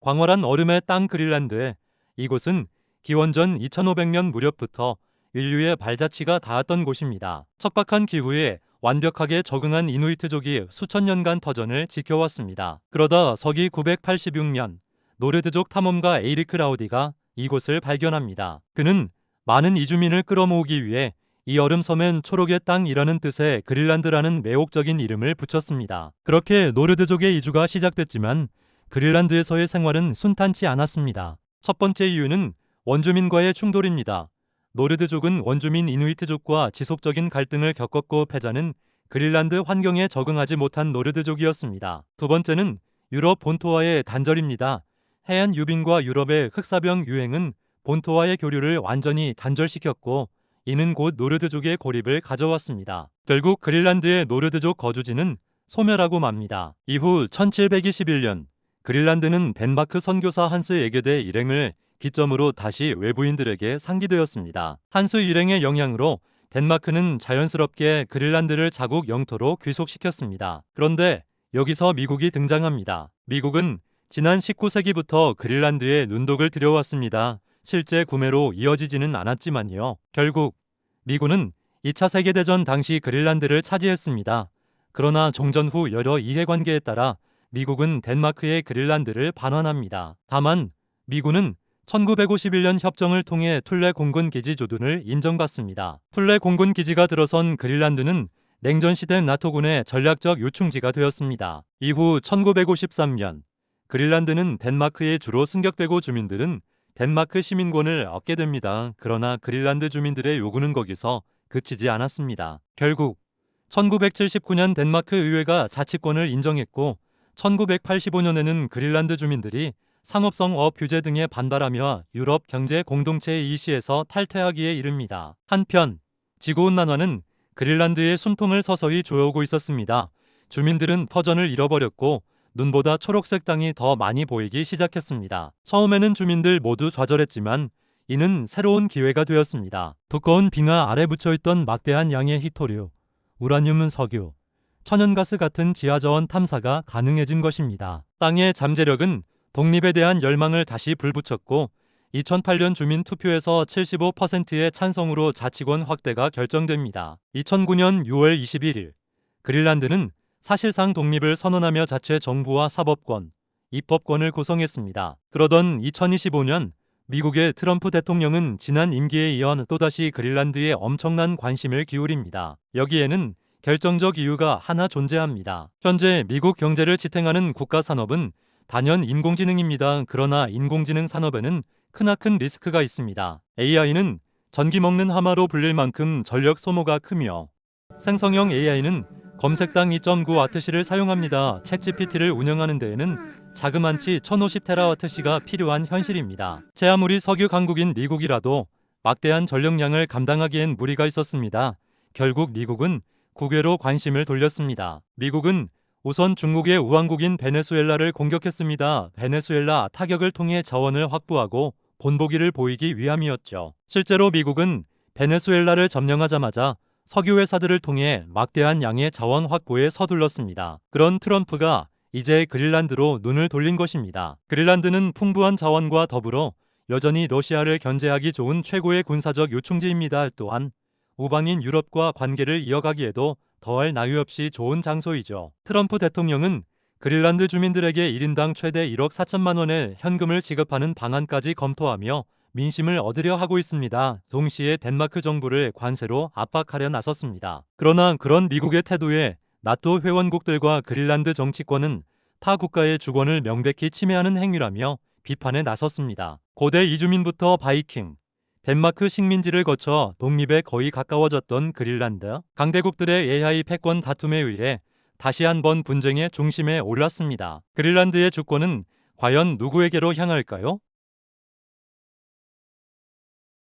광활한 얼음의 땅 그린란드에 이곳은 기원전 2500년 무렵부터 인류의 발자취가 닿았던 곳입니다. 척박한 기후에 완벽하게 적응한 이누이트족이 수천 년간 터전을 지켜왔습니다. 그러다 서기 986년 노르드족 탐험가 에이리크 라우디가 이곳을 발견합니다. 그는 많은 이주민을 끌어모으기 위해 이 얼음섬엔 초록의 땅이라는 뜻의 그린란드라는 매혹적인 이름을 붙였습니다. 그렇게 노르드족의 이주가 시작됐지만 그린란드에서의 생활은 순탄치 않았습니다. 첫 번째 이유는 원주민과의 충돌입니다. 노르드족은 원주민 이누이트족과 지속적인 갈등을 겪었고 패자는 그린란드 환경에 적응하지 못한 노르드족이었습니다. 두 번째는 유럽 본토와의 단절입니다. 해안 유빈과 유럽의 흑사병 유행은 본토와의 교류를 완전히 단절시켰고 이는 곧 노르드족의 고립을 가져왔습니다. 결국 그린란드의 노르드족 거주지는 소멸하고 맙니다. 이후 1721년 그린란드는 덴마크 선교사 한스 에게데 일행을 기점으로 다시 외부인들에게 상기되었습니다. 한스 일행의 영향으로 덴마크는 자연스럽게 그린란드를 자국 영토로 귀속시켰습니다. 그런데 여기서 미국이 등장합니다. 미국은 지난 19세기부터 그린란드에 눈독을 들여왔습니다. 실제 구매로 이어지지는 않았지만요. 결국 미군은 2차 세계대전 당시 그린란드를 차지했습니다. 그러나 종전 후 여러 이해관계에 따라 미국은 덴마크의 그린란드를 반환합니다. 다만 미군은 1951년 협정을 통해 툴레 공군 기지 조둔을 인정받습니다. 툴레 공군 기지가 들어선 그린란드는 냉전시대 나토군의 전략적 요충지가 되었습니다. 이후 1953년 그린란드는 덴마크에 주로 승격되고 주민들은 덴마크 시민권을 얻게 됩니다. 그러나 그린란드 주민들의 요구는 거기서 그치지 않았습니다. 결국 1979년 덴마크 의회가 자치권을 인정했고 1985년에는 그린란드 주민들이 상업성 업 규제 등에 반발하며 유럽 경제 공동체 EC에서 탈퇴하기에 이릅니다. 한편 지구온난화는 그린란드의 숨통을 서서히 조여오고 있었습니다. 주민들은 터전을 잃어버렸고 눈보다 초록색 땅이 더 많이 보이기 시작했습니다. 처음에는 주민들 모두 좌절했지만 이는 새로운 기회가 되었습니다. 두꺼운 빙하 아래 묻혀있던 막대한 양의 히토류, 우라늄 석유, 천연가스 같은 지하저원 탐사가 가능해진 것입니다. 땅의 잠재력은 독립에 대한 열망을 다시 불붙였고 2008년 주민 투표에서 75%의 찬성으로 자치권 확대가 결정됩니다. 2009년 6월 21일 그린란드는 사실상 독립을 선언하며 자체 정부와 사법권, 입법권을 구성했습니다. 그러던 2025년 미국의 트럼프 대통령은 지난 임기에 이어 또다시 그린란드에 엄청난 관심을 기울입니다. 여기에는 결정적 이유가 하나 존재합니다. 현재 미국 경제를 지탱하는 국가 산업은 단연 인공지능입니다. 그러나 인공지능 산업에는 크나큰 리스크가 있습니다. AI는 전기 먹는 하마로 불릴 만큼 전력 소모가 크며 생성형 AI는 검색당 2.9W시를 사용합니다. 챗GPT를 운영하는 데에는 자그만치 1050TW시가 필요한 현실입니다. 제 아무리 석유 강국인 미국이라도 막대한 전력량을 감당하기엔 무리가 있었습니다. 결국 미국은 국외로 관심을 돌렸습니다. 미국은 우선 중국의 우방국인 베네수엘라를 공격했습니다. 베네수엘라 타격을 통해 자원을 확보하고 본보기를 보이기 위함이었죠. 실제로 미국은 베네수엘라를 점령하자마자 석유 회사들을 통해 막대한 양의 자원 확보에 서둘렀습니다. 그런 트럼프가 이제 그린란드로 눈을 돌린 것입니다. 그린란드는 풍부한 자원과 더불어 여전히 러시아를 견제하기 좋은 최고의 군사적 요충지입니다. 또한 우방인 유럽과 관계를 이어가기에도 더할 나위 없이 좋은 장소이죠. 트럼프 대통령은 그린란드 주민들에게 1인당 최대 1억 4천만 원의 현금을 지급하는 방안까지 검토하며 민심을 얻으려 하고 있습니다. 동시에 덴마크 정부를 관세로 압박하려 나섰습니다. 그러나 그런 미국의 태도에 나토 회원국들과 그린란드 정치권은 타 국가의 주권을 명백히 침해하는 행위라며 비판에 나섰습니다. 고대 이주민부터 바이킹, 덴마크 식민지를 거쳐 독립에 거의 가까워졌던 그린란드, 강대국들의 AI 패권 다툼에 의해 다시 한번 분쟁의 중심에 올랐습니다. 그린란드의 주권은 과연 누구에게로 향할까요?